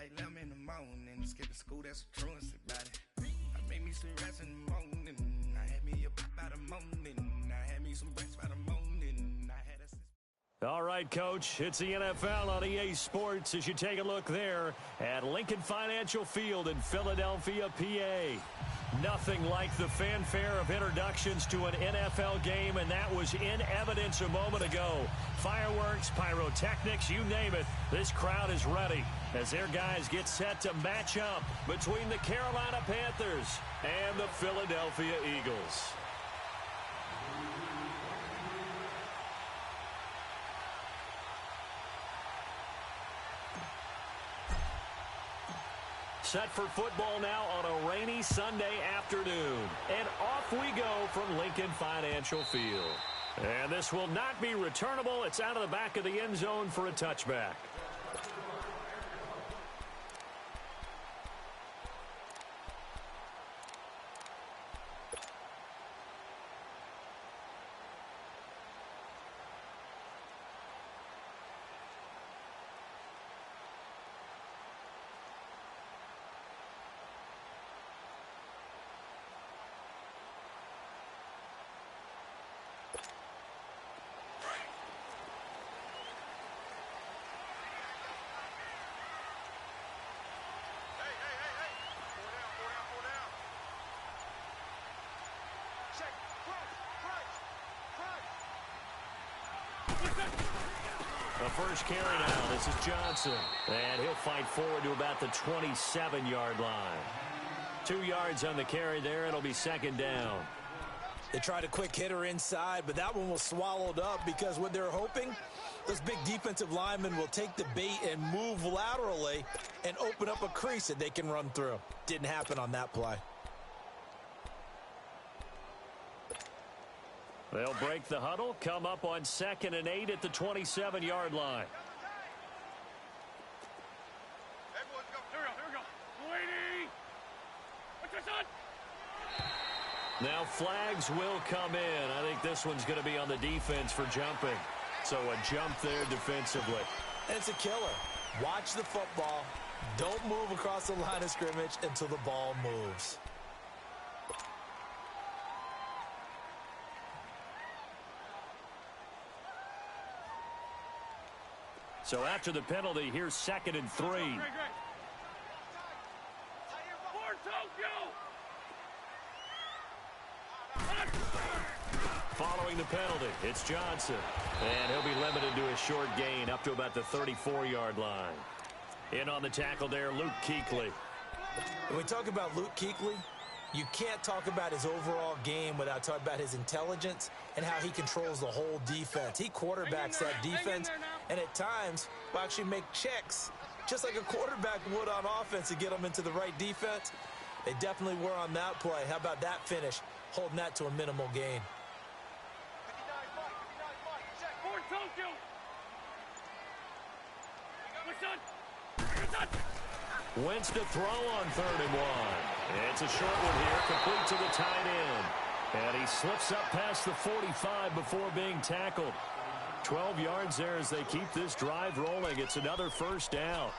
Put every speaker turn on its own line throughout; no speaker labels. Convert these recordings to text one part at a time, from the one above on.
like lemon in the morning. Skip to school, that's a truancy about it. I made me some rats in the morning. I had me a pop by the morning. I had me some breaks by the morning. I had a...
All right, Coach, it's the NFL on EA Sports as you take a look there at Lincoln Financial Field in Philadelphia, PA. Nothing like the fanfare of introductions to an NFL game, and that was in evidence a moment ago. Fireworks, pyrotechnics, you name it, this crowd is ready as their guys get set to match up between the Carolina Panthers and the Philadelphia Eagles. Set for football now on a rainy Sunday afternoon. And off we go from Lincoln Financial Field. And this will not be returnable. It's out of the back of the end zone for a touchback. The first carry now. This is Johnson. And he'll fight forward to about the 27-yard line. 2 yards on the carry there. It'll be second down.
They tried a quick hitter inside, but that one was swallowed up because what they're hoping, those big defensive linemen will take the bait and move laterally and open up a crease that they can run through. Didn't happen on that play.
They'll break the huddle, come up on 2nd and 8 at the 27-yard line.
Everyone go. Here we go. Lady! What's this on?
Now flags will come in. I think this one's going to be on the defense for jumping. So a jump there defensively.
And it's a killer. Watch the football. Don't move across the line of scrimmage until the ball moves.
So after the penalty, here's 2nd and 3.
Great. For Tokyo!
Following the penalty, it's Johnson. And he'll be limited to a short gain up to about the 34-yard line. In on the tackle there, Luke Kuechly.
When we talk about Luke Kuechly, you can't talk about his overall game without talking about his intelligence and how he controls the whole defense. He quarterbacks that defense, and at times will actually make checks, just like a quarterback would on offense to get them into the right defense. They definitely were on that play. How about that finish, holding that to a minimal gain?
For Tokyo! What's done?
Wentz to throw on 3rd and 1. It's a short one here, complete to the tight end. And he slips up past the 45 before being tackled. 12 yards there as they keep this drive rolling. It's another first down.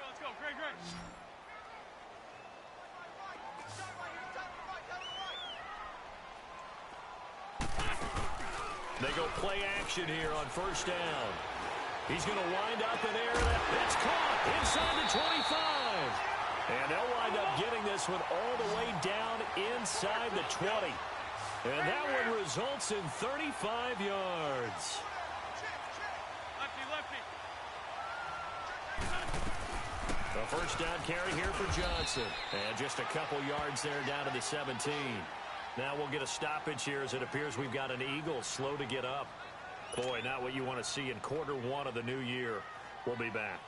Let's go. Great.
They go play action here on first down. He's going to wind up in air. It's caught inside the 25. And they'll wind up getting this one all the way down inside the 20. And that one results in 35 yards.
Lefty.
A first down carry here for Johnson. And just a couple yards there down to the 17. Now we'll get a stoppage here as it appears we've got an Eagle slow to get up. Boy, not what you want to see in quarter one of the new year. We'll be back.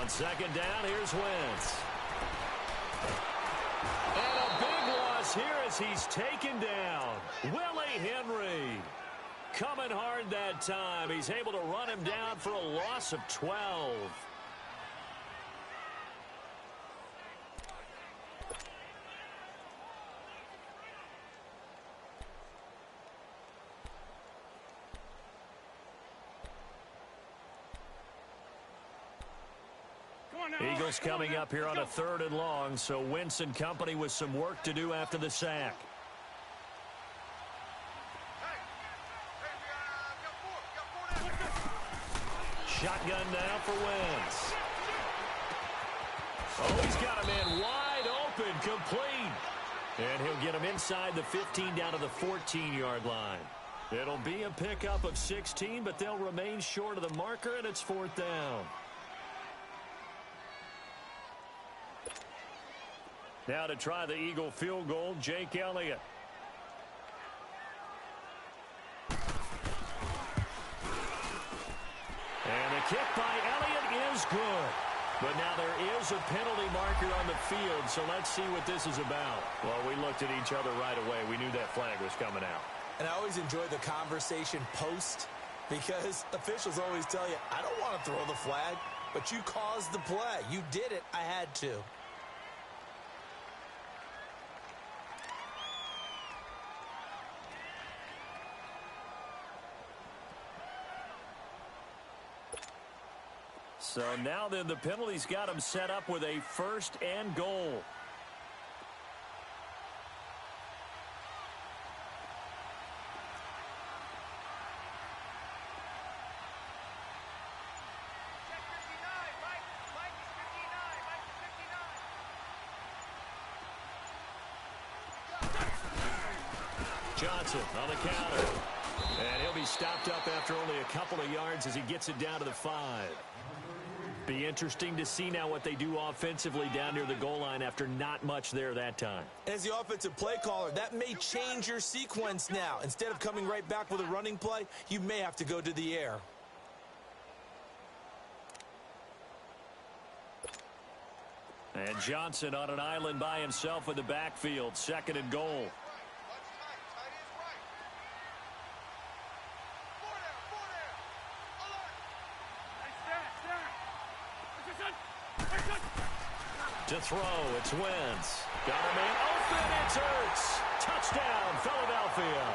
On second down, here's Wentz. And a big loss here as he's taken down. Willie Henry. Coming hard that time. He's able to run him down for a loss of 12. Eagles coming up here on a 3rd and long, so Wentz and company with some work to do after the sack. Shotgun now for Wentz. Oh, he's got a man wide open, complete. And he'll get him inside the 15 down to the 14-yard line. It'll be a pickup of 16, but they'll remain short of the marker, and it's 4th down. Now to try the Eagle field goal, Jake Elliott. And the kick by Elliott is good. But now there is a penalty marker on the field, so let's see what this is about. Well, we looked at each other right away. We knew that flag was coming out.
And I always enjoy the conversation post because officials always tell you, I don't want to throw the flag, but you caused the play. You did it. I had to.
So now then the penalty's got him set up with a 1st and goal. Johnson on the counter. And he'll be stopped up after only a couple of yards as he gets it down to the 5. Be interesting to see now what they do offensively down near the goal line after not much there that time.
As the offensive play caller, that may change your sequence now. Instead of coming right back with a running play, you may have to go to the air.
And Johnson on an island by himself in the backfield. 2nd and goal. To throw, it's Wentz. Got a man open, it's Ertz. Touchdown, Philadelphia.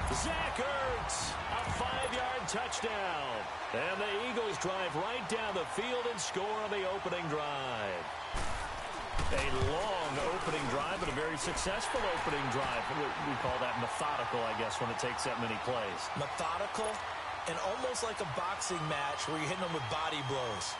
Zach Ertz, a 5-yard touchdown. And the Eagles drive right down the field and score on the opening drive. A long opening drive, but a very successful opening drive. We call that methodical, I guess, when it takes that many plays.
Methodical and almost like a boxing match where you're hitting them with body blows.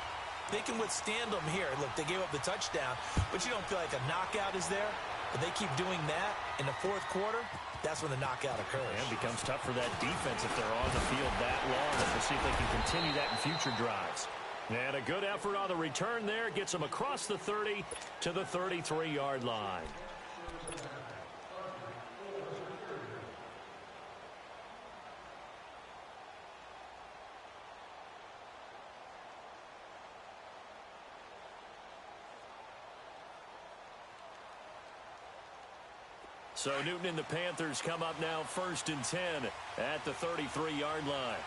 They can withstand them here. Look, they gave up the touchdown, but you don't feel like a knockout is there. But they keep doing that in the 4th quarter, that's when the knockout occurs.
And it becomes tough for that defense if they're on the field that long. We'll see if they can continue that in future drives. And a good effort on the return there. Gets them across the 30 to the 33-yard line. So Newton and the Panthers come up now 1st and 10 at the 33-yard line.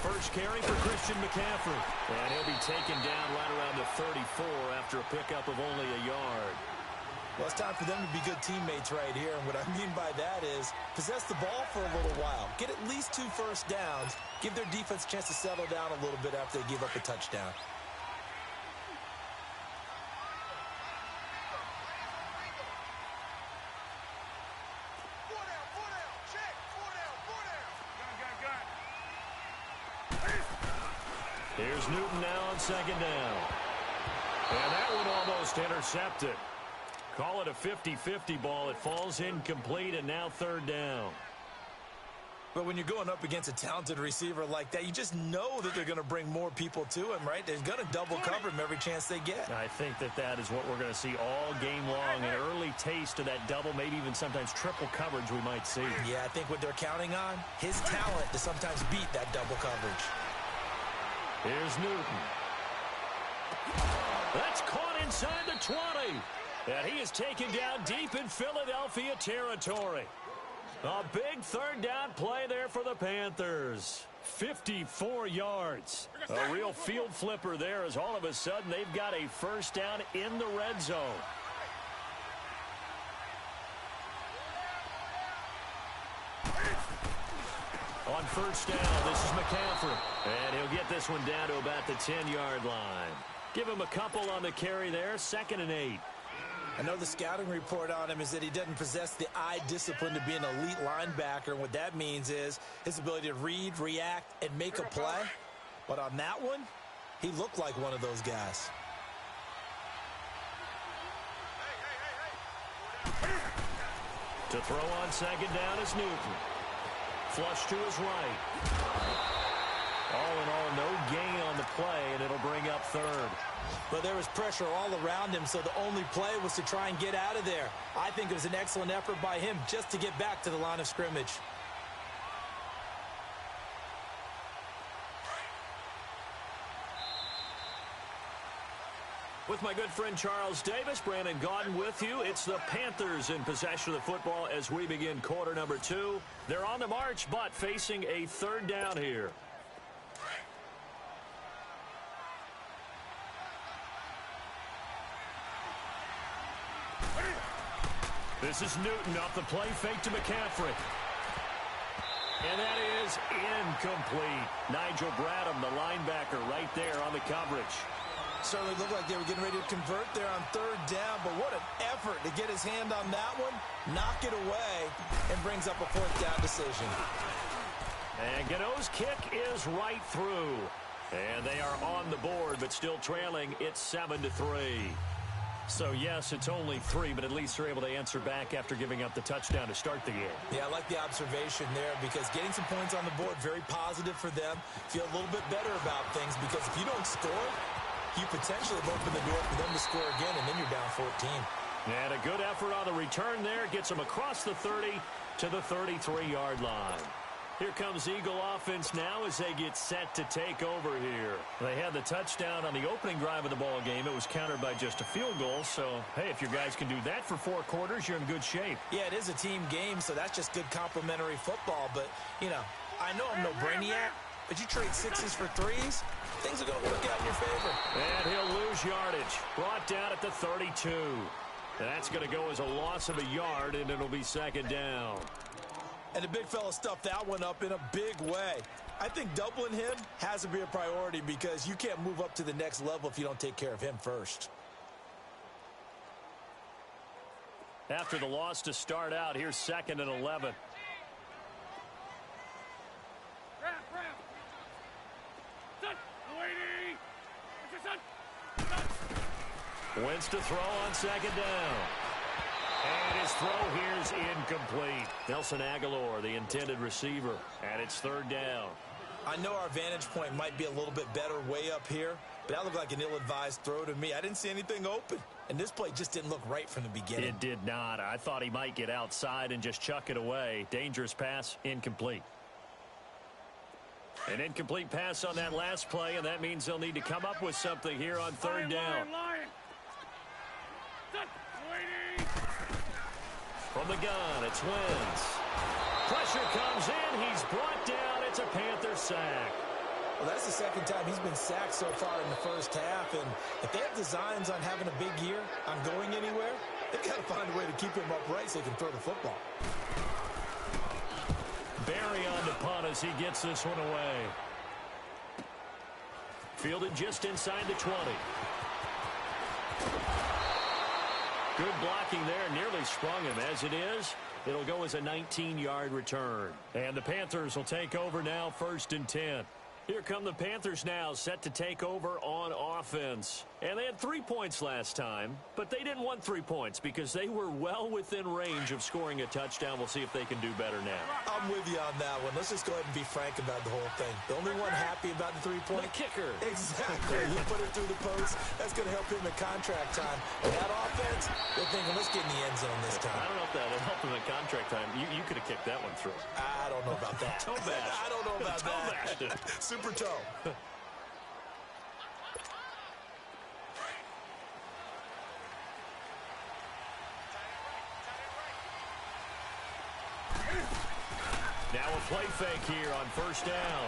First carry for Christian McCaffrey. And he'll be taken down right around the 34 after a pickup of only a yard.
Well, it's time for them to be good teammates right here. And what I mean by that is possess the ball for a little while. Get at least 2 first downs. Give their defense a chance to settle down a little bit after they give up a touchdown.
Here's Newton now on 2nd down. And that one almost intercepted. Call it a 50-50 ball. It falls incomplete, and now 3rd down.
But when you're going up against a talented receiver like that, you just know that they're going to bring more people to him, right? They're going to double cover him every chance they get.
I think that is what we're going to see all game long. An early taste of that double, maybe even sometimes triple coverage we might see.
Yeah, I think what they're counting on, his talent to sometimes beat that double coverage.
Here's Newton. That's caught inside the 20. And he is taken down deep in Philadelphia territory. A big third down play there for the Panthers. 54 yards. A real field flipper there as all of a sudden they've got a first down in the red zone. On first down, this is McCaffrey. And he'll get this one down to about the 10-yard line. Give him a couple on the carry there, 2nd and 8.
I know the scouting report on him is that he doesn't possess the eye discipline to be an elite linebacker. And what that means is his ability to read, react, and make a play. But on that one, he looked like one of those guys.
To throw on 2nd down is Newton. Flush to his right. All in all, no gain on the play, and it'll bring up 3rd.
But there was pressure all around him, so the only play was to try and get out of there. I think it was an excellent effort by him just to get back to the line of scrimmage.
With my good friend Charles Davis, Brandon Gaudin with you. It's the Panthers in possession of the football as we begin quarter number 2. They're on the march, but facing a 3rd down here. This is Newton off the play fake to McCaffrey. And that is incomplete. Nigel Bradham, the linebacker, right there on the coverage.
Certainly looked like they were getting ready to convert there on 3rd down, but what an effort to get his hand on that one, knock it away, and brings up a 4th down decision.
And Gano's kick is right through. And they are on the board, but still trailing. It's 7-3. So, yes, it's only 3, but at least they're able to answer back after giving up the touchdown to start the game.
Yeah, I like the observation there because getting some points on the board, very positive for them. Feel a little bit better about things because if you don't score, you potentially have opened the door for them to score again, and then you're down 14.
And a good effort on the return there. Gets them across the 30 to the 33-yard line. Here comes Eagle offense now as they get set to take over here. They had the touchdown on the opening drive of the ball game. It was countered by just a field goal. So, hey, if your guys can do that for 4 quarters, you're in good shape.
Yeah, it is a team game, so that's just good complementary football. But, you know, I know I'm no brainiac, but you trade 6s for 3s, things are going to work out in your favor.
And he'll lose yardage. Brought down at the 32. And that's going to go as a loss of a yard, and it'll be 2nd down.
And the big fella stuffed that one up in a big way. I think doubling him has to be a priority because you can't move up to the next level if you don't take care of him first.
After the loss to start out, here's 2nd and 11. Wentz to throw on 2nd down. And his throw here's incomplete. Nelson Aguilar, the intended receiver, and it's 3rd down.
I know our vantage point might be a little bit better way up here, but that looked like an ill-advised throw to me. I didn't see anything open, and this play just didn't look right from the beginning.
It did not. I thought he might get outside and just chuck it away. Dangerous pass, incomplete. An incomplete pass on that last play, and that means they'll need to come up with something here on 3rd down. From the gun, it's Wentz. Pressure comes in. He's brought down. It's a Panther sack.
Well, that's the 2nd time he's been sacked so far in the first half. And if they have designs on having a big year, on going anywhere, they've got to find a way to keep him upright so they can throw the football.
Barry on the punt as he gets this one away. Fielded just inside the 20. Good blocking there, nearly sprung him. As it is, it'll go as a 19-yard return. And the Panthers will take over now, 1st and 10. Here come the Panthers now, set to take over on offense. And they had 3 points last time, but they didn't want 3 points because they were well within range of scoring a touchdown. We'll see if they can do better now.
I'm with you on that one. Let's just go ahead and be frank about the whole thing. The only one happy about the 3-point?
The kicker.
Exactly. You put it through the post. That's going to help him in contract time. And that offense, they're thinking, let's get in the end zone this time.
I don't know if that would help him in contract time. You could have kicked that one through.
I don't know about that.
Toe bash.
I don't know about
Toe
that.
bashed.
Super toe.
Now a play fake here on first down.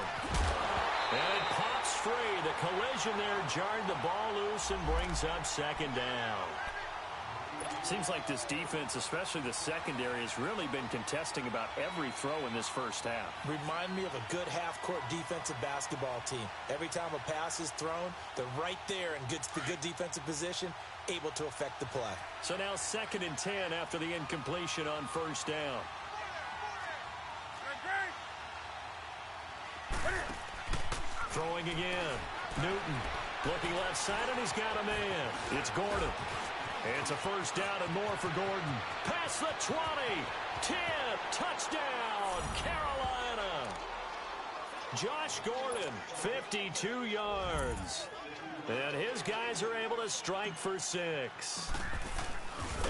And it pops free. The collision there jarred the ball loose and brings up second down.
Seems like this defense, especially the secondary, has really been contesting about every throw in this first half.
Remind me of a good half-court defensive basketball team. Every time a pass is thrown, they're right there in good defensive position, able to affect the play.
So now 2nd and 10 after the incompletion on first down. Throwing again. Newton looking left side, and he's got a man. It's Gordon. It's a first down and more for Gordon. Past the 20. 10. Touchdown, Carolina. Josh Gordon, 52 yards. And his guys are able to strike for 6.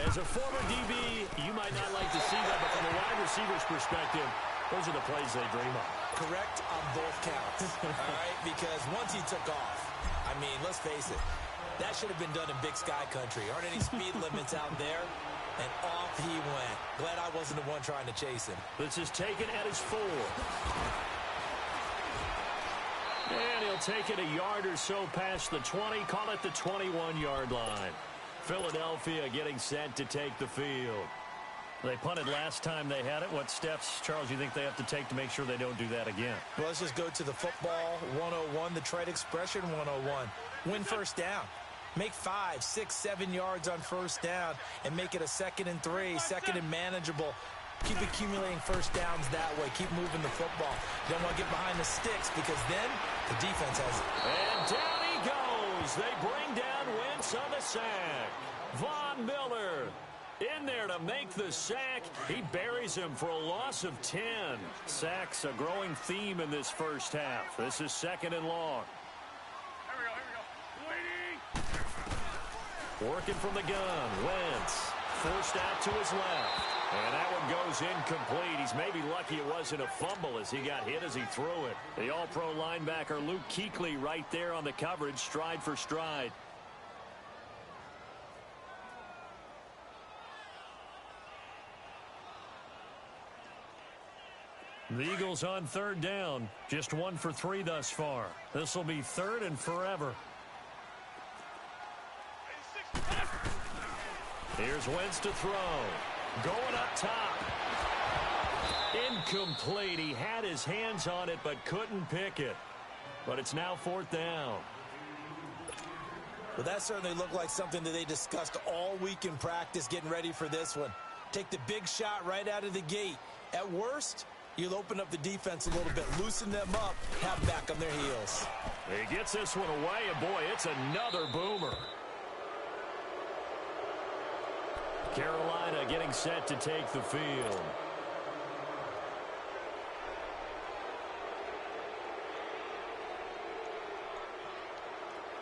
As a former DB, you might not like to see that, but from a wide receiver's perspective, those are the plays they dream of.
Correct on both counts, all right? Because once he took off, I mean, let's face it, that should have been done in Big Sky country. Aren't any speed limits out there? And off he went. Glad I wasn't the one trying to chase him.
This is taken at his 4. And he'll take it a yard or so past the 20. Call it the 21-yard line. Philadelphia getting set to take the field. They punted last time they had it. What steps, Charles, you think they have to take to make sure they don't do that again?
Well, let's just go to the football 101, the trade expression 101. Win first down. Make 5, 6, 7 yards on first down and make it a 2nd and 3, 2nd and manageable. Keep accumulating first downs that way. Keep moving the football. You don't want to get behind the sticks because then the defense has it.
And down he goes. They bring down Wentz on the sack. Von Miller in there to make the sack. He buries him for a loss of 10. Sacks a growing theme in this first half. This is 2nd and long. Working from the gun. Wentz forced out to his left. And that one goes incomplete. He's maybe lucky it wasn't a fumble as he got hit as he threw it. The all-pro linebacker Luke Kuechly right there on the coverage, stride for stride. The Eagles on 3rd down. Just 1 for 3 thus far. This will be 3rd and forever. Here's Wentz to throw. Going up top. Incomplete. He had his hands on it but couldn't pick it. But it's now 4th down.
Well, that certainly looked like something that they discussed all week in practice getting ready for this one. Take the big shot right out of the gate. At worst, you'll open up the defense a little bit, loosen them up, have them back on their heels.
He gets this one away, and boy, it's another boomer. Carolina getting set to take the field.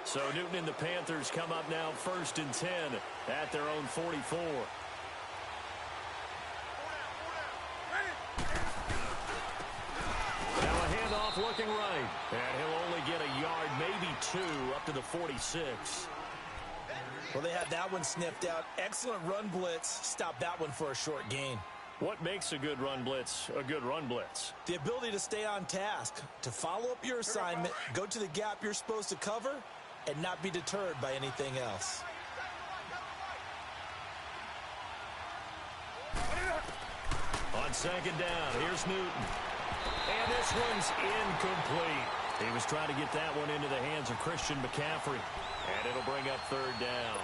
So Newton and the Panthers come up now 1st and 10 at their own 44. Now a handoff looking right. And he'll only get a yard, maybe 2, up to the 46.
Well, they had that one sniffed out. Excellent run blitz. Stop that one for a short gain.
What makes a good run blitz a good run blitz?
The ability to stay on task, to follow up your assignment, go to the gap you're supposed to cover, and not be deterred by anything else.
On 2nd down, here's Newton. And this one's incomplete. He was trying to get that one into the hands of Christian McCaffrey. And it'll bring up 3rd down.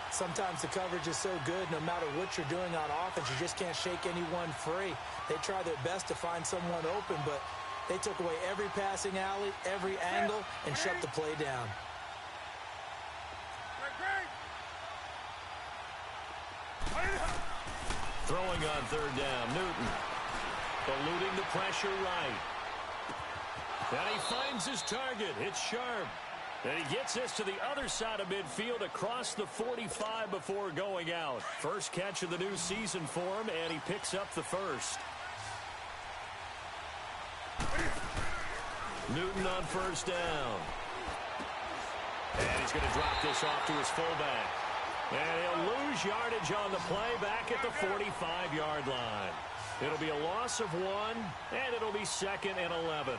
Sometimes the coverage is so good, no matter what you're doing on offense, you just can't shake anyone free. They try their best to find someone open, but they took away every passing alley, every angle, and shut the play down.
Throwing on 3rd down, Newton. Eluding the pressure right. And he finds his target. It's Sharp. And he gets this to the other side of midfield across the 45 before going out. First catch of the new season for him, and he picks up the first. Newton on 1st down. And he's going to drop this off to his fullback. And he'll lose yardage on the play back at the 45-yard line. It'll be a loss of 1, and it'll be 2nd and 11.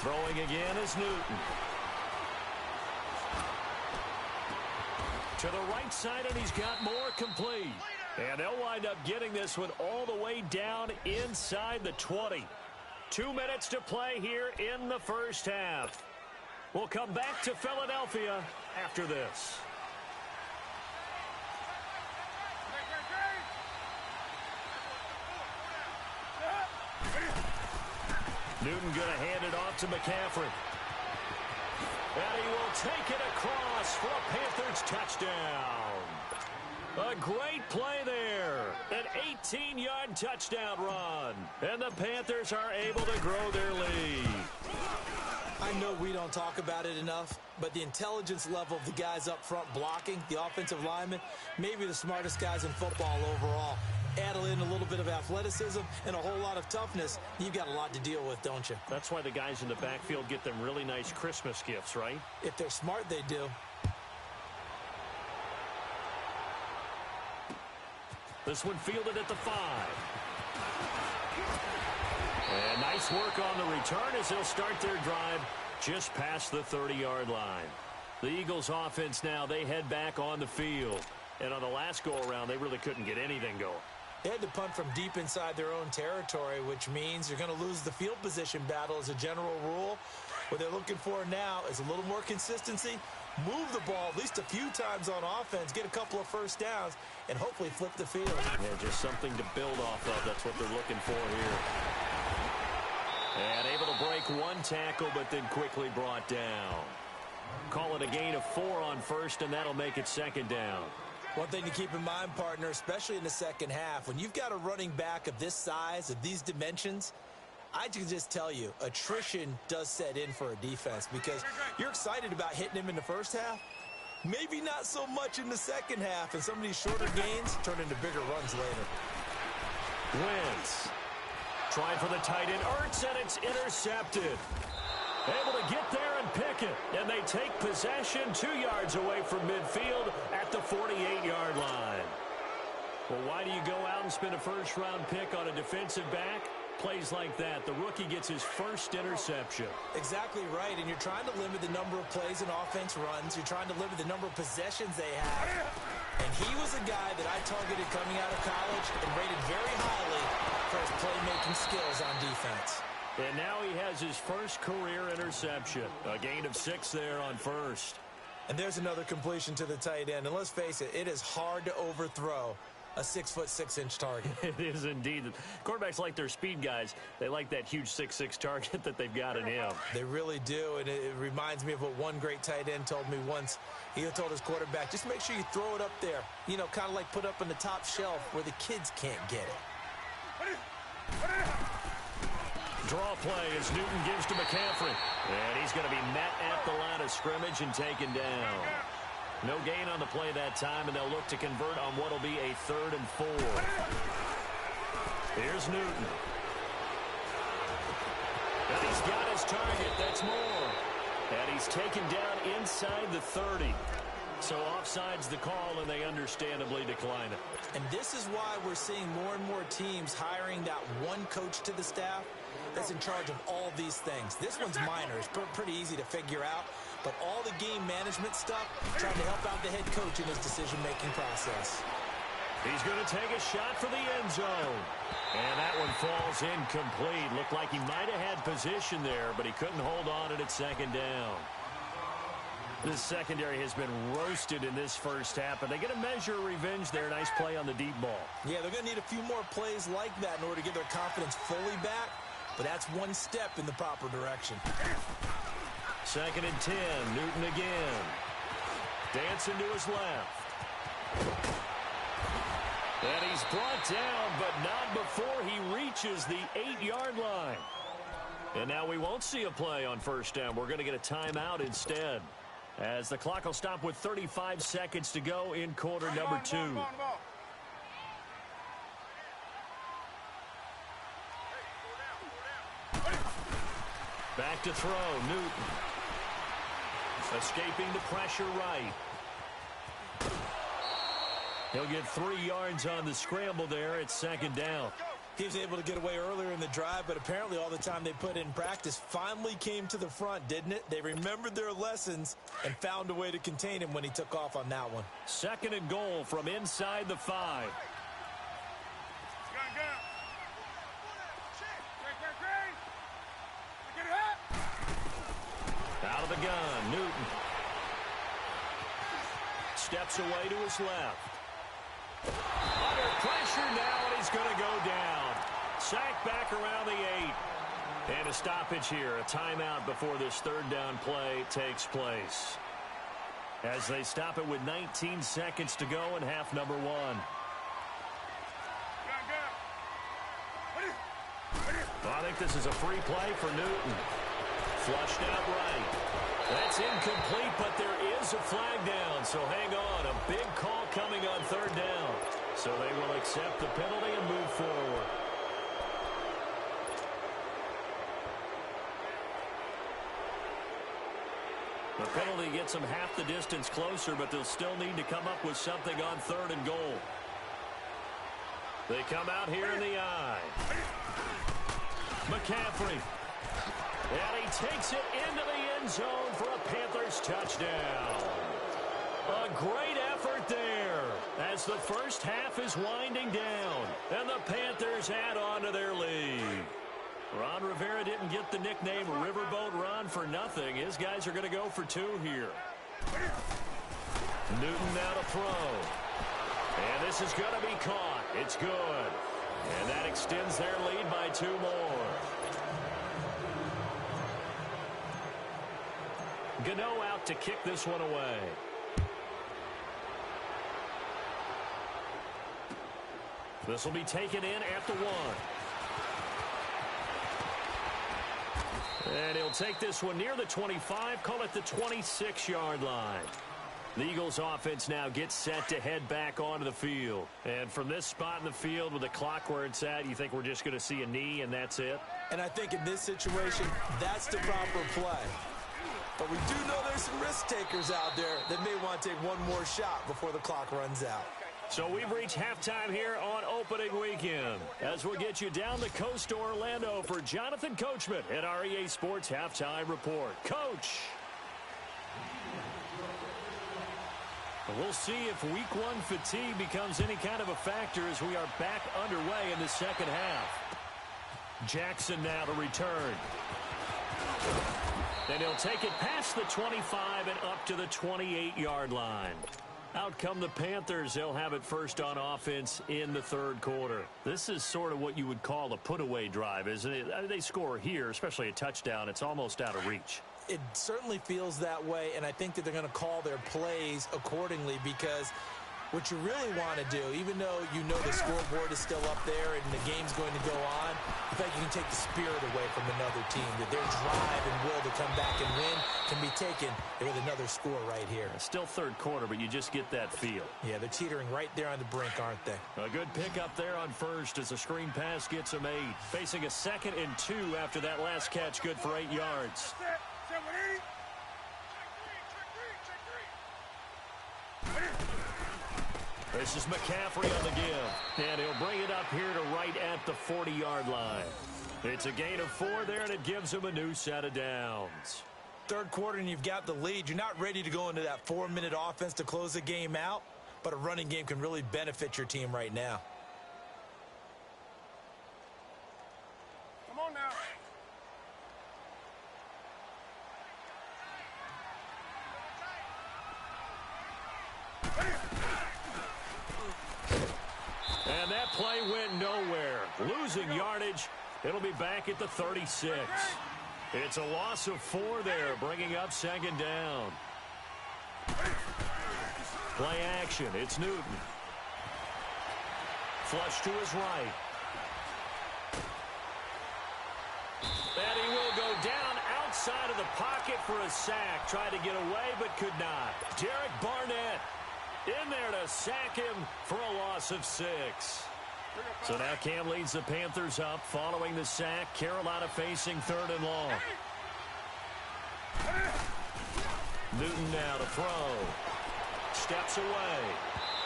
Throwing again is Newton. To the right side, and he's got more, complete. And they'll wind up getting this one all the way down inside the 20. 2 minutes to play here in the first half. We'll come back to Philadelphia after this. Newton going to hand it off to McCaffrey. And he will take it across for a Panthers touchdown. A great play there. An 18-yard touchdown run. And the Panthers are able to grow their lead.
I know we don't talk about it enough, but the intelligence level of the guys up front blocking, the offensive linemen, maybe the smartest guys in football overall. Add in a little bit of athleticism and a whole lot of toughness, you've got a lot to deal with, don't you?
That's why the guys in the backfield get them really nice Christmas gifts, right?
If they're smart, they do.
This one fielded at the 5. And nice work on the return as they'll start their drive just past the 30-yard line. The Eagles offense now, they head back on the field. And on the last go-around, they really couldn't get anything going.
They had to punt from deep inside their own territory, which means you're going to lose the field position battle as a general rule. What they're looking for now is a little more consistency, move the ball at least a few times on offense, get a couple of first downs, and hopefully flip the field.
Yeah, just something to build off of. That's what they're looking for here. And able to break one tackle, but then quickly brought down. Call it a gain of 4 on first, and that'll make it 2nd down.
One thing to keep in mind, partner, especially in the second half, when you've got a running back of this size, of these dimensions, I can just tell you, attrition does set in for a defense because you're excited about hitting him in the first half. Maybe not so much in the second half, and some of these shorter gains turn into bigger runs later.
Wentz. Trying for the tight end, Ertz, and it's intercepted. Able to get there and pick it. And they take possession 2 yards away from midfield at the 48-yard line. Well, why do you go out and spend a first-round pick on a defensive back? Plays like that. The rookie gets his first interception.
Exactly right, and you're trying to limit the number of plays and offense runs. You're trying to limit the number of possessions they have. And he was a guy that I targeted coming out of college and rated very highly for his playmaking skills on defense.
And now he has his first career interception. A gain of 6 there on first.
And there's another completion to the tight end. And let's face it, it is hard to overthrow a 6'6" target.
It is indeed. Quarterbacks like their speed guys. They like that huge 6'6" target that they've got in him.
They really do. And it reminds me of what one great tight end told me once. He told his quarterback, just make sure you throw it up there. You know, kind of like put up on the top shelf where the kids can't get it.
Draw play as Newton gives to McCaffrey. And he's going to be met at the line of scrimmage and taken down. No gain on the play that time, and they'll look to convert on what will be a 3rd and 4. Here's Newton. And he's got his target. That's more. And he's taken down inside the 30. So offside's the call, and they understandably decline it.
And this is why we're seeing more and more teams hiring that one coach to the staff that's in charge of all these things. This one's minor. It's pretty easy to figure out. But all the game management stuff, trying to help out the head coach in his decision-making process.
He's going to take a shot for the end zone. And that one falls incomplete. Looked like he might have had position there, but he couldn't hold on at 2nd down. This secondary has been roasted in this first half, but they get a measure of revenge there. Nice play on the deep ball.
Yeah, they're going to need a few more plays like that in order to get their confidence fully back, but that's one step in the proper direction.
2nd and 10, Newton again. Dancing to his left. And he's brought down, but not before he reaches the 8-yard line. And now we won't see a play on first down. We're going to get a timeout instead, as the clock will stop with 35 seconds to go in quarter number 2. Back back to throw. Newton. Escaping the pressure right. He'll get 3 yards on the scramble there at second down.
He was able to get away earlier in the drive, but apparently all the time they put in practice finally came to the front, didn't it? They remembered their lessons and found a way to contain him when he took off on that one.
2nd and goal from inside the 5. Out of the gun, Newton. Steps away to his left. Under pressure now, and he's going to go down. Sacked back around the 8. And a stoppage here, a timeout before this 3rd down play takes place. As they stop it with 19 seconds to go in half number 1. Well, I think this is a free play for Newton. Flushed out right. That's incomplete, but there is a flag down, so hang on. A big call coming on 3rd down. So they will accept the penalty and move forward. The penalty gets them half the distance closer, but they'll still need to come up with something on 3rd and goal. They come out here in the eye. McCaffrey. And he takes it into the end zone for a Panthers touchdown. A great effort there as the first half is winding down. And the Panthers add on to their lead. Ron Rivera didn't get the nickname Riverboat Ron for nothing. His guys are going to go for 2 here. Newton now to throw. And this is going to be caught. It's good. And that extends their lead by 2 more. Gano out to kick this one away. This will be taken in at the 1. And he'll take this one near the 25, call it the 26-yard line. The Eagles offense now gets set to head back onto the field. And from this spot in the field with the clock where it's at, you think we're just going to see a knee and that's it?
And I think in this situation, that's the proper play. But we do know there's some risk takers out there that may want to take one more shot before the clock runs out.
So we've reached halftime here on opening weekend. As we'll get you down the coast to Orlando for Jonathan Coachman at our EA Sports Halftime Report. Coach! We'll see if week 1 fatigue becomes any kind of a factor as we are back underway in the second half. Jackson now to return. And he'll take it past the 25 and up to the 28-yard line. Out come the Panthers. They'll have it first on offense in the 3rd quarter. This is sort of what you would call a put-away drive, isn't it? They score here, especially a touchdown. It's almost out of reach.
It certainly feels that way, and I think that they're going to call their plays accordingly because what you really want to do, even though you know the scoreboard is still up there and the game's going to go on, in fact, you can take the spirit away from another team, that their drive and will to come back and win can be taken with another score right here.
It's still 3rd quarter, but you just get that feel.
Yeah, they're teetering right there on the brink, aren't they?
A good pick up there on first as a screen pass gets them 8. Facing a 2nd and 2 after that last catch, good for 8 yards. This is McCaffrey on the give. And he'll bring it up here to right at the 40-yard line. It's a gain of 4 there, and it gives him a new set of downs.
3rd quarter, and you've got the lead. You're not ready to go into that 4-minute offense to close the game out, but a running game can really benefit your team right now.
Come on now.
And that play went nowhere. Losing yardage. It'll be back at the 36. It's a loss of 4 there, bringing up 2nd down. Play action. It's Newton. Flush to his right. And he will go down outside of the pocket for a sack. Tried to get away, but could not. Derek Barnett in there to sack him for a loss of 6. So now Cam leads the Panthers up following the sack. Carolina facing 3rd and long. Newton now to throw. Steps away.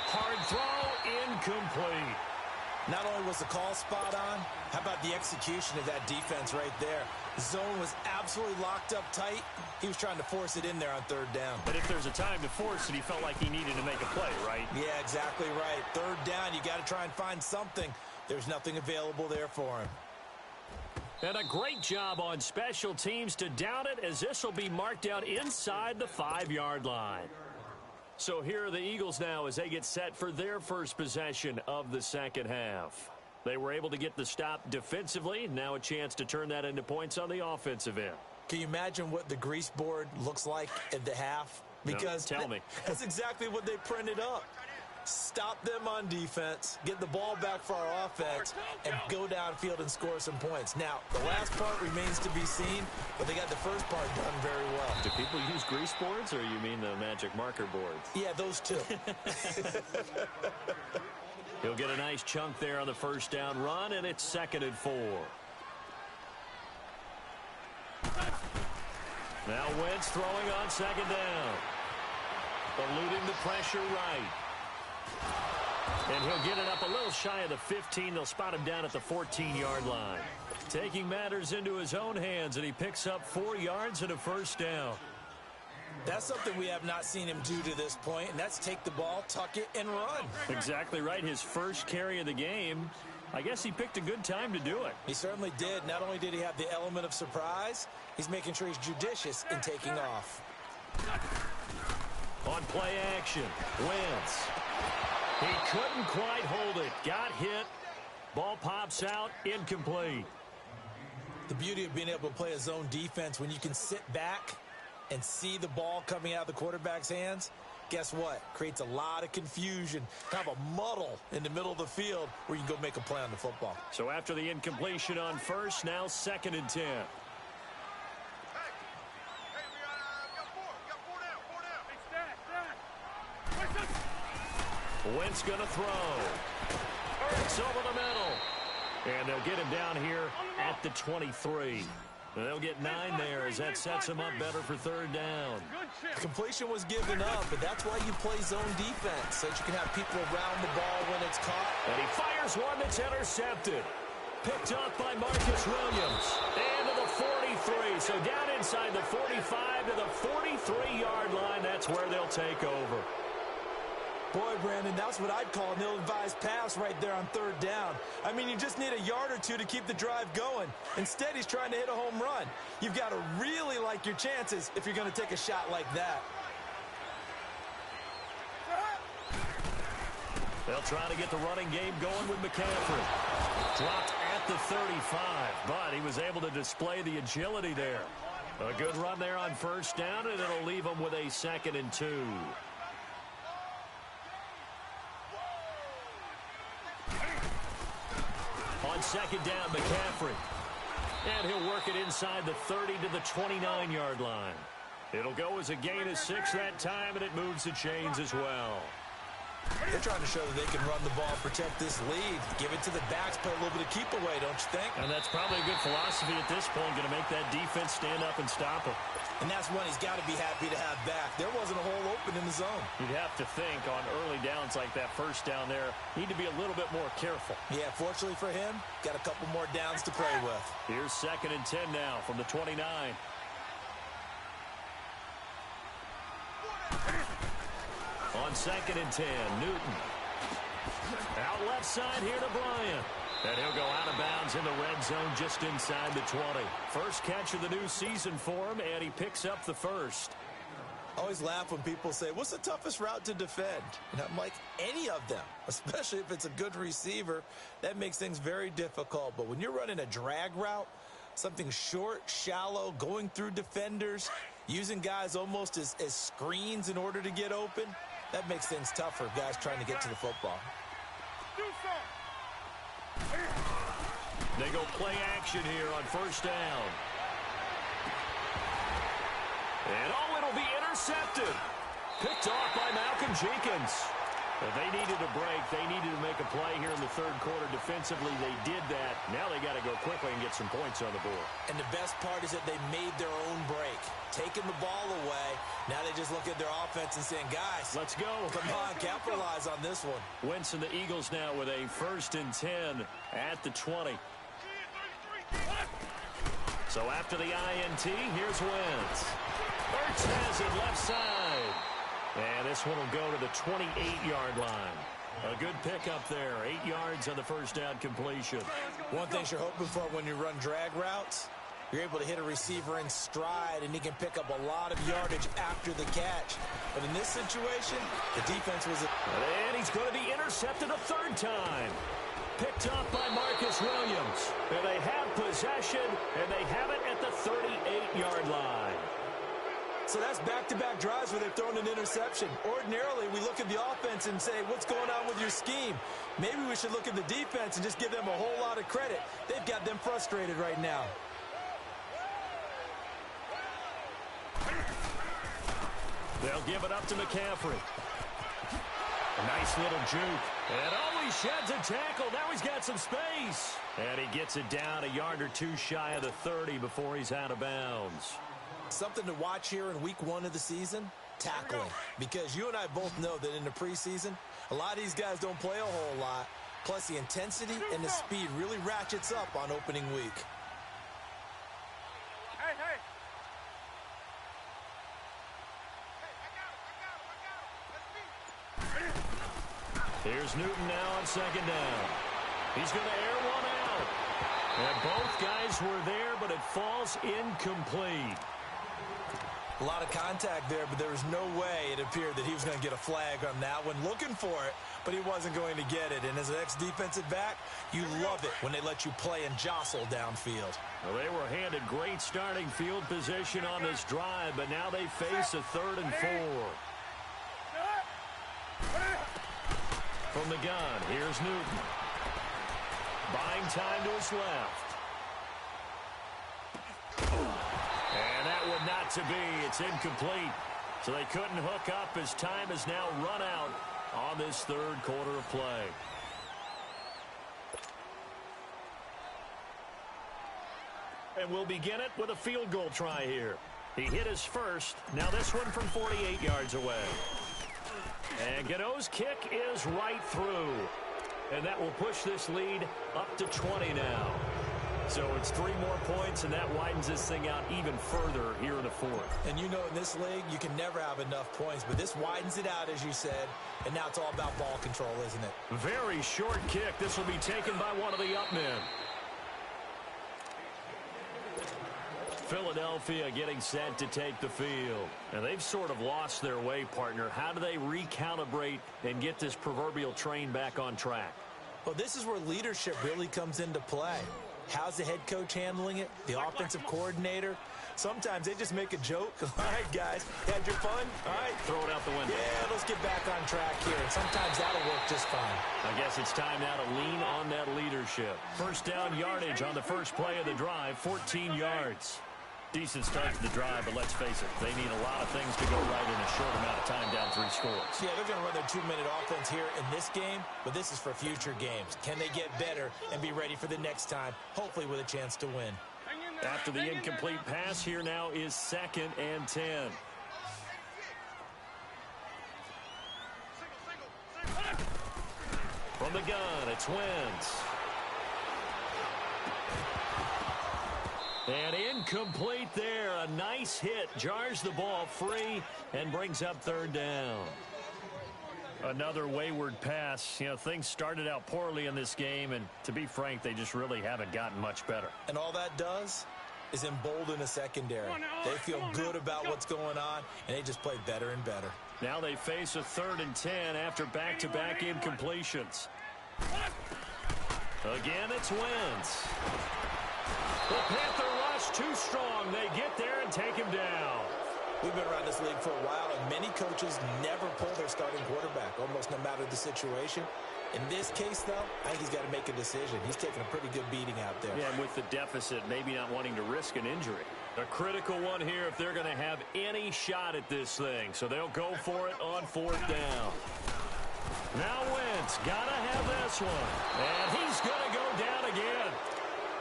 Hard throw, incomplete.
Not only was the call spot on, how about the execution of that defense right there? The zone was absolutely locked up tight. He was trying to force it in there on third down.
But if there's a time to force it, he felt like he needed to make a play, right?
Yeah, exactly right. Third down, you got to try and find something. There's nothing available there for him.
And a great job on special teams to down it, as this will be marked out inside the 5-yard line. So here are the Eagles now as they get set for their first possession of the second half. They were able to get the stop defensively. Now a chance to turn that into points on the offensive end.
Can you imagine what the grease board looks like at the half? Because
no, tell me.
That's exactly what they printed up. Stop them on defense, get the ball back for our offense, and go downfield and score some points. Now, the last part remains to be seen, but they got the first part done very well.
Do people use grease boards, or you mean the magic marker boards?
Yeah, those two.
He'll get a nice chunk there on the first down run, and it's 2nd and 4. Now Wentz throwing on 2nd down. Eluding the pressure right. And he'll get it up a little shy of the 15. They'll spot him down at the 14-yard line. Taking matters into his own hands, and he picks up 4 yards and a first down.
That's something we have not seen him do to this point, and that's take the ball, tuck it, and run.
Exactly right. His first carry of the game. I guess he picked a good time to do it.
He certainly did. Not only did he have the element of surprise, he's making sure he's judicious in taking off.
On play action, Wentz. He couldn't quite hold it. Got hit. Ball pops out. Incomplete.
The beauty of being able to play a zone defense when you can sit back and see the ball coming out of the quarterback's hands, guess what? Creates a lot of confusion, kind of a muddle in the middle of the field where you can go make a play on the football.
So after the incompletion on first, now 2nd and 10. Wentz going to throw. It's over the middle. And they'll get him down here at the 23. They'll get 9 there as that sets him up better for third down.
Completion was given up, but that's why you play zone defense, so that you can have people around the ball when it's caught.
And he fires one that's intercepted. Picked up by Marcus Williams. And to the 43. So down inside the 45 to the 43-yard line. That's where they'll take over.
Boy, Brandon, that's what I'd call an ill-advised pass right there on third down. I mean, you just need a yard or two to keep the drive going. Instead, he's trying to hit a home run. You've got to really like your chances if you're going to take a shot like that.
They'll try to get the running game going with McCaffrey. Dropped at the 35, but he was able to display the agility there. A good run there on first down, and it'll leave him with a 2nd and 2. On 2nd down, McCaffrey. And he'll work it inside the 30 to the 29-yard line. It'll go as a gain of 6 that time, and it moves the chains as well.
They're trying to show that they can run the ball, protect this lead. Give it to the backs, play a little bit of keep away, don't you think?
And that's probably a good philosophy at this point, going to make that defense stand up and stop him.
And that's one he's got to be happy to have back. There wasn't a hole open in the zone.
You'd have to think on early downs like that first down there, need to be a little bit more careful.
Yeah, fortunately for him, got a couple more downs to play with.
Here's 2nd and 10 now from the 29. On 2nd and 10, Newton. Out left side here to Bryant. And he'll go out of bounds in the red zone just inside the 20. First catch of the new season for him, and he picks up the first.
I always laugh when people say, what's the toughest route to defend? And I'm like, any of them, especially if it's a good receiver. That makes things very difficult. But when you're running a drag route, something short, shallow, going through defenders, using guys almost as screens in order to get open, that makes things tough for guys trying to get to the football.
They go play action here on first down. And it'll be intercepted. Picked off by Malcolm Jenkins. But they needed a break. They needed to make a play here in the third quarter. Defensively, they did that. Now they got to go quickly and get some points on the board.
And the best part is that they made their own break. taking the ball away. Now they just look at their offense and saying, guys,
let's go.
Come on, capitalize on this one.
Wentz and the Eagles now with a 1st and 10 at the 20. So after the INT, here's Wentz. Ertz has it left side. And this one will go to the 28-yard line. A good pickup there. 8 yards on the first down completion.
One thing you're hoping for when you run drag routes, you're able to hit a receiver in stride, and he can pick up a lot of yardage after the catch. But in this situation, the defense was...
And he's going to be intercepted a 3rd time. Picked off by Marcus Williams. And they have possession, and they have it at the 38-yard line.
So that's back-to-back drives where they've thrown an interception. Ordinarily, we look at the offense and say, what's going on with your scheme? Maybe we should look at the defense and just give them a whole lot of credit. They've got them frustrated right now.
They'll give it up to McCaffrey. A nice little juke. And he sheds a tackle. Now he's got some space. And he gets it down a yard or two shy of the 30 before he's out of bounds.
Something to watch here in week 1 of the season, tackling. Because you and I both know that in the preseason, a lot of these guys don't play a whole lot. Plus, the intensity and the speed really ratchets up on opening week.
Here's Newton now on 2nd down. He's going to air one out. And both guys were there, but it falls incomplete.
A lot of contact there, but there was no way it appeared that he was going to get a flag on that one. Looking for it, but he wasn't going to get it. And as an ex-defensive back, you love it when they let you play and jostle downfield.
Well, they were handed great starting field position on this drive, but now they face a 3rd and 4. From the gun, here's Newton. Buying time to his left. And that one not to be. It's incomplete. So they couldn't hook up as time has now run out on this 3rd quarter of play. And we'll begin it with a field goal try here. He hit his first. Now this one from 48 yards away. And Gano's kick is right through. And that will push this lead up to 20 now. So it's 3 more points, and that widens this thing out even further here in the 4th.
And you know in this league, you can never have enough points, but this widens it out, as you said, and now it's all about ball control, isn't it?
Very short kick. This will be taken by one of the up men. Philadelphia getting set to take the field. And they've sort of lost their way, partner. How do they recalibrate and get this proverbial train back on track?
Well, this is where leadership really comes into play. How's the head coach handling it? The offensive coordinator? Sometimes they just make a joke. All right, guys, had your fun? All right.
Throw it out the window.
Yeah, let's get back on track here. And sometimes that'll work just fine.
I guess it's time now to lean on that leadership. First down yardage on the first play of the drive, 14 yards. Decent start to the drive, but let's face it, they need a lot of things to go right in a short amount of time down 3 scores.
Yeah, they're going to run their 2-minute offense here in this game, but this is for future games. Can they get better and be ready for the next time, hopefully with a chance to win?
After the incomplete pass, here now is 2nd and 10. From the gun, it's Wentz. And incomplete there. A nice hit. Jars the ball free and brings up 3rd down. Another wayward pass. You know, things started out poorly in this game, and to be frank, they just really haven't gotten much better.
And all that does is embolden a secondary. They feel good about what's going on, and they just play better and better.
Now they face a 3rd and 10 after back-to-back incompletions. Again, it's Wentz. The Panther rush too strong. They get there and take him down.
We've been around this league for a while, and many coaches never pull their starting quarterback, almost no matter the situation. In this case, though, I think he's got to make a decision. He's taking a pretty good beating out there.
Yeah, and with the deficit, maybe not wanting to risk an injury. A critical one here if they're going to have any shot at this thing. So they'll go for it on 4th down. Now Wentz got to have this one. And he's going to go down again.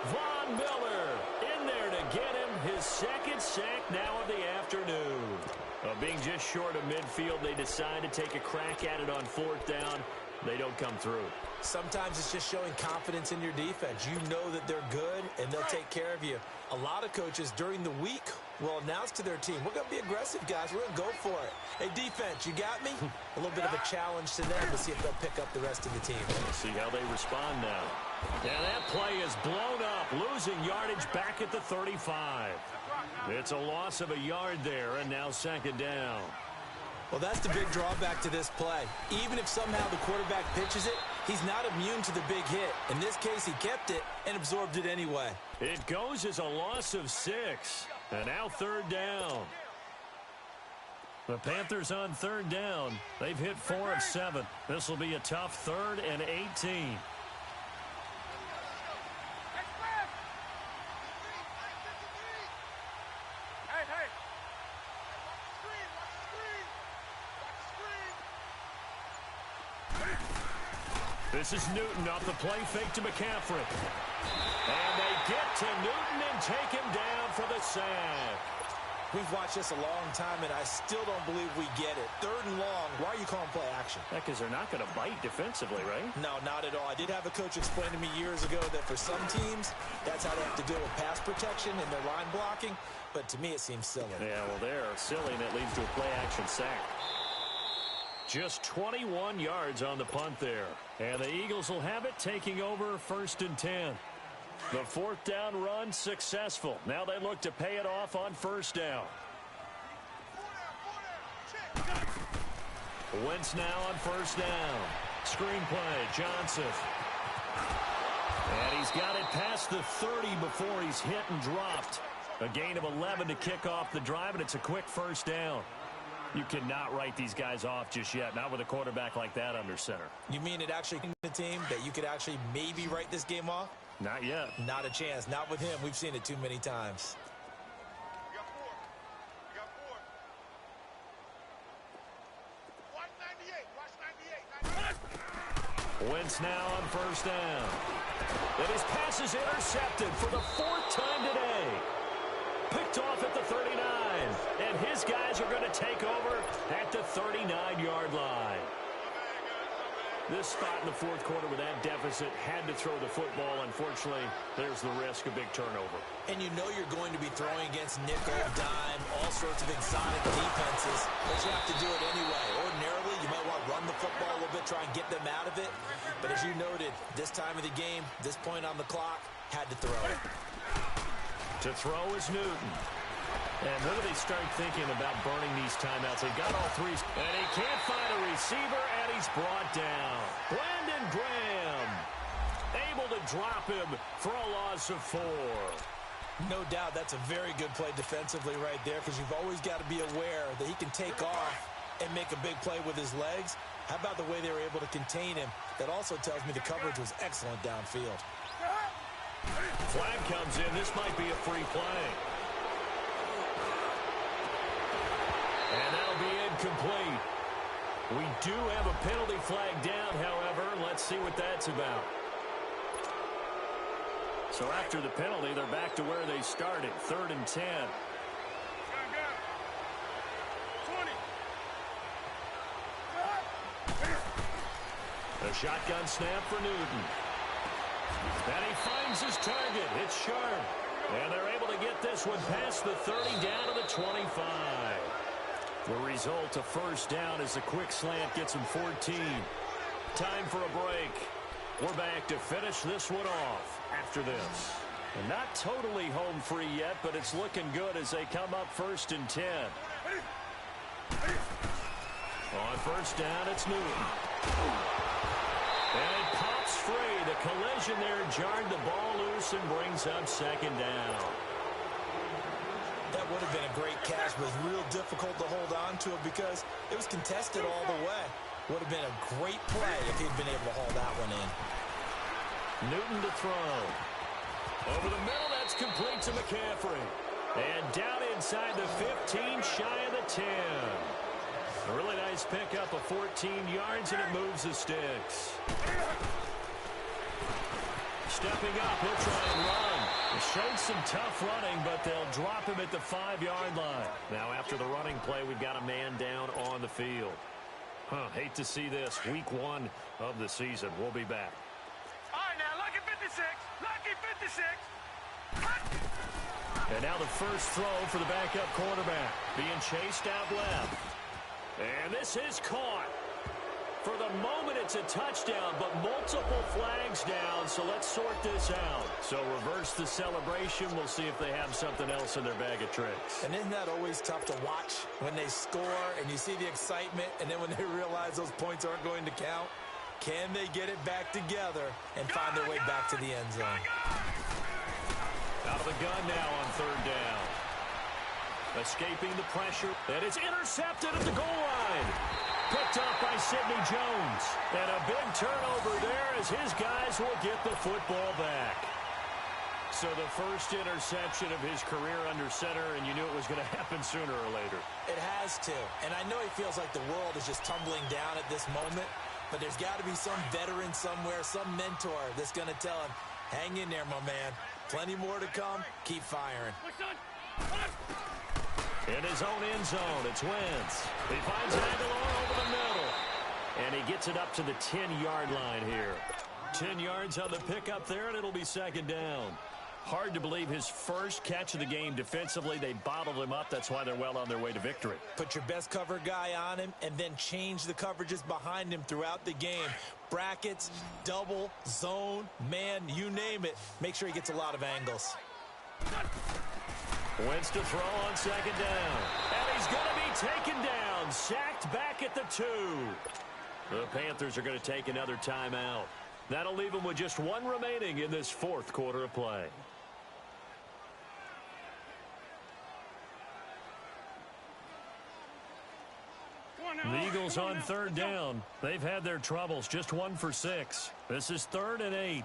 Von Miller in there to get him his 2nd sack now of the afternoon. short of midfield. They decide to take a crack at it on 4th down. They don't come through.
Sometimes it's just showing confidence in your defense. You know that they're good, and they'll take care of you. A lot of coaches during the week will announce to their team, we're going to be aggressive, guys. We're going to go for it. Hey, defense, you got me? A little bit of a challenge to them to see if they'll pick up the rest of the team.
We'll see how they respond now. And that play is blown up, losing yardage back at the 35. It's a loss of a yard there, and now 2nd down.
Well, that's the big drawback to this play. Even if somehow the quarterback pitches it, he's not immune to the big hit. In this case, he kept it and absorbed it anyway.
It goes as a loss of 6. And now 3rd down. The Panthers on 3rd down. They've hit 4 of 7. This will be a tough 3rd and 18. This is Newton off the play fake to McCaffrey. And they get to Newton and take him down for the sack.
We've watched this a long time, and I still don't believe we get it. 3rd and long, why are you calling play action?
Because they're not going to bite defensively, right?
No, not at all. I did have a coach explain to me years ago that for some teams, that's how they have to deal with pass protection and their line blocking. But to me, it seems silly.
Yeah, well, they're silly, and it leads to a play action sack. Just 21 yards on the punt there. And the Eagles will have it, taking over 1st and 10. The 4th down run successful. Now they look to pay it off on 1st down. Wentz now on 1st down. Screenplay, Johnson. And he's got it past the 30 before he's hit and dropped. A gain of 11 to kick off the drive, and it's a quick 1st down. You cannot write these guys off just yet, not with a quarterback like that under center.
You mean it actually the team that you could actually maybe write this game off?
Not yet.
Not a chance. Not with him. We've seen it too many times.
We got 4. We got 4. Watch 98. Watch 98.
Wentz now on 1st down. And his pass is intercepted for the 4th time today. Picked off at the 39. And his guys are going to take over at the 39-yard line. This spot in the 4th quarter with that deficit had to throw the football. Unfortunately, there's the risk of big turnover.
And you know you're going to be throwing against nickel, dime, all sorts of exotic defenses, but you have to do it anyway. Ordinarily, you might want to run the football a little bit, try and get them out of it. But as you noted, this time of the game, this point on the clock, had to throw it.
To throw is Newton. And when do they start thinking about burning these timeouts? They got all 3. And he can't find a receiver, and he's brought down. Brandon Graham able to drop him for a loss of 4.
No doubt that's a very good play defensively right there, because you've always got to be aware that he can take off and make a big play with his legs. How about the way they were able to contain him? That also tells me the coverage was excellent downfield.
Flag comes in. This might be a free play. And that'll be incomplete. We do have a penalty flag down, however. Let's see what that's about. So after the penalty, they're back to where they started. 3rd and 10.
20.
The shotgun snap for Newton. And he finds his target. It's Sharp. And they're able to get this one past the 30 down to the 25. The result, a 1st down as a quick slant gets him 14. Time for a break. We're back to finish this one off after this. And not totally home free yet, but it's looking good as they come up 1st and 10. On 1st down, it's Newton. And it pops free. The collision there jarred the ball loose and brings up 2nd down.
That would have been a great catch, but it was real difficult to hold on to it because it was contested all the way. Would have been a great play if he'd been able to haul that one in.
Newton to throw. Over the middle, that's complete to McCaffrey. And down inside the 15, shy of the 10. A really nice pickup of 14 yards, and it moves the sticks. Stepping up, he'll try and run. Showed some tough running, but they'll drop him at the 5-yard line. Now, after the running play, we've got a man down on the field. Hate to see this. Week 1 of the season. We'll be back.
All right, now, lucky 56. Lucky 56.
And now the first throw for the backup quarterback. Being chased out left. And this is caught. For the moment, it's a touchdown, but multiple flags down, so let's sort this out. So reverse the celebration. We'll see if they have something else in their bag of tricks.
And isn't that always tough to watch when they score and you see the excitement, and then when they realize those points aren't going to count? Can they get it back together and find their way back to the end zone?
Out of the gun now on 3rd down. Escaping the pressure. And it's intercepted at the goal line. Picked up by Sidney Jones. And a big turnover there as his guys will get the football back. So the first interception of his career under center, and you knew it was going to happen sooner or later.
It has to. And I know he feels like the world is just tumbling down at this moment, but there's got to be some veteran somewhere, some mentor that's going to tell him, hang in there, my man. Plenty more to come. Keep firing.
In his own end zone, it's Wentz. He finds Aguilar over the middle. And he gets it up to the 10-yard line here. 10 yards on the pickup there, and it'll be 2nd down. Hard to believe his first catch of the game defensively. They bottled him up. That's why they're well on their way to victory.
Put your best cover guy on him and then change the coverages behind him throughout the game. Brackets, double, zone, man, you name it. Make sure he gets a lot of angles.
Wentz to throw on 2nd down. And he's going to be taken down. Sacked back at the 2. The Panthers are going to take another timeout. That'll leave them with just 1 remaining in this 4th quarter of play. The Eagles on 3rd down. They've had their troubles. Just 1 for 6. This is 3rd and 8.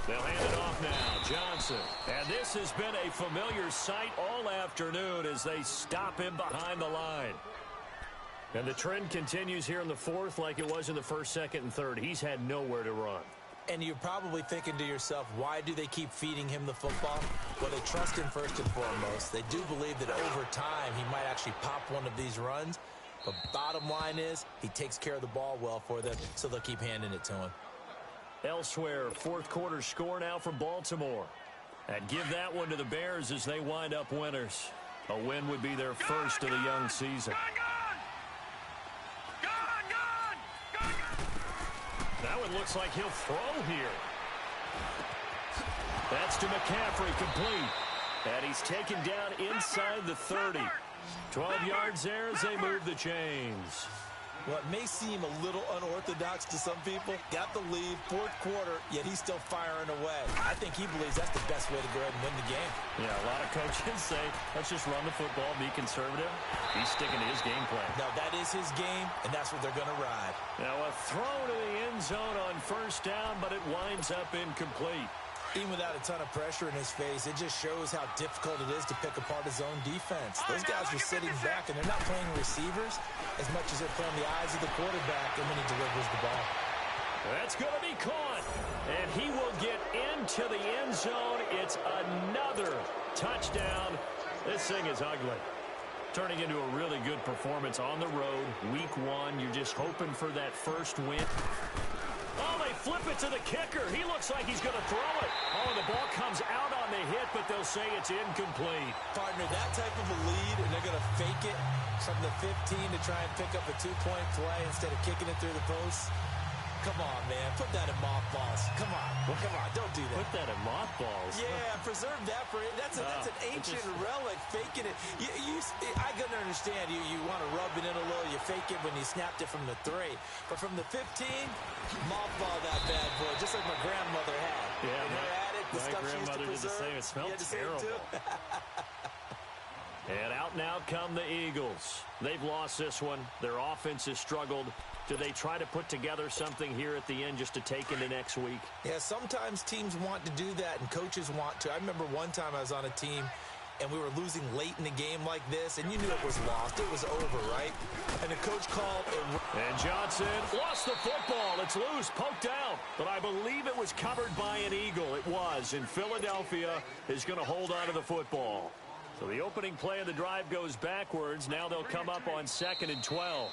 They'll hand it off now. Johnson. And this has been a familiar sight all afternoon as they stop him behind the line. And the trend continues here in the 4th like it was in the 1st, 2nd, and 3rd. He's had nowhere to run.
And you're probably thinking to yourself, why do they keep feeding him the football? Well, they trust him first and foremost. They do believe that over time he might actually pop one of these runs. But bottom line is he takes care of the ball well for them, so they'll keep handing it to him.
Elsewhere, 4th quarter score now from Baltimore. And give that one to the Bears as they wind up winners. A win would be their first of the young season. That one looks like he'll throw here. That's to McCaffrey, complete. And he's taken down inside the 30. 12 yards there as they move the chains.
What may seem a little unorthodox to some people, got the lead, 4th quarter, yet he's still firing away. I think he believes that's the best way to go ahead and win the game.
Yeah, a lot of coaches say, let's just run the football, be conservative. He's sticking to his game plan.
No, that is his game, and that's what they're going to ride.
Now a throw to the end zone on 1st down, but it winds up incomplete.
Even without a ton of pressure in his face, it just shows how difficult it is to pick apart his own defense. Those guys are sitting back, and they're not playing receivers as much as they're playing the eyes of the quarterback and when he delivers the ball.
That's going to be caught, and he will get into the end zone. It's another touchdown. This thing is ugly. Turning into a really good performance on the road. Week 1, you're just hoping for that first win. Oh, they flip it to the kicker. He looks like he's going to throw it. Oh, and the ball comes out on the hit, but they'll say it's incomplete.
Partner, that type of a lead, and they're going to fake it from the 15 to try and pick up a 2-point play instead of kicking it through the post. Come on, man. Put that in mothballs. Come on. Well, come on. Don't do that.
Put that in mothballs.
Yeah, preserve that for it. That's an ancient relic. Faking it. I can understand. You want to rub it in a little. You fake it when you snapped it from the 3. But from the 15, mothball that bad boy, just like my grandmother had.
Yeah,
her at it, the
my
stuff she used to
grandmother did the
preserve.
same. It smelled terrible. And out now come the Eagles. They've lost this one. Their offense has struggled. Do they try to put together something here at the end just to take into next week?
Yeah, sometimes teams want to do that and coaches want to. I remember one time I was on a team and we were losing late in the game like this, and you knew it was lost. It was over, right? And the coach called it.
And Johnson lost the football. It's loose, poked out. But I believe it was covered by an Eagle. It was. And Philadelphia is going to hold on to the football. So the opening play of the drive goes backwards. Now they'll come up on 2nd and 12.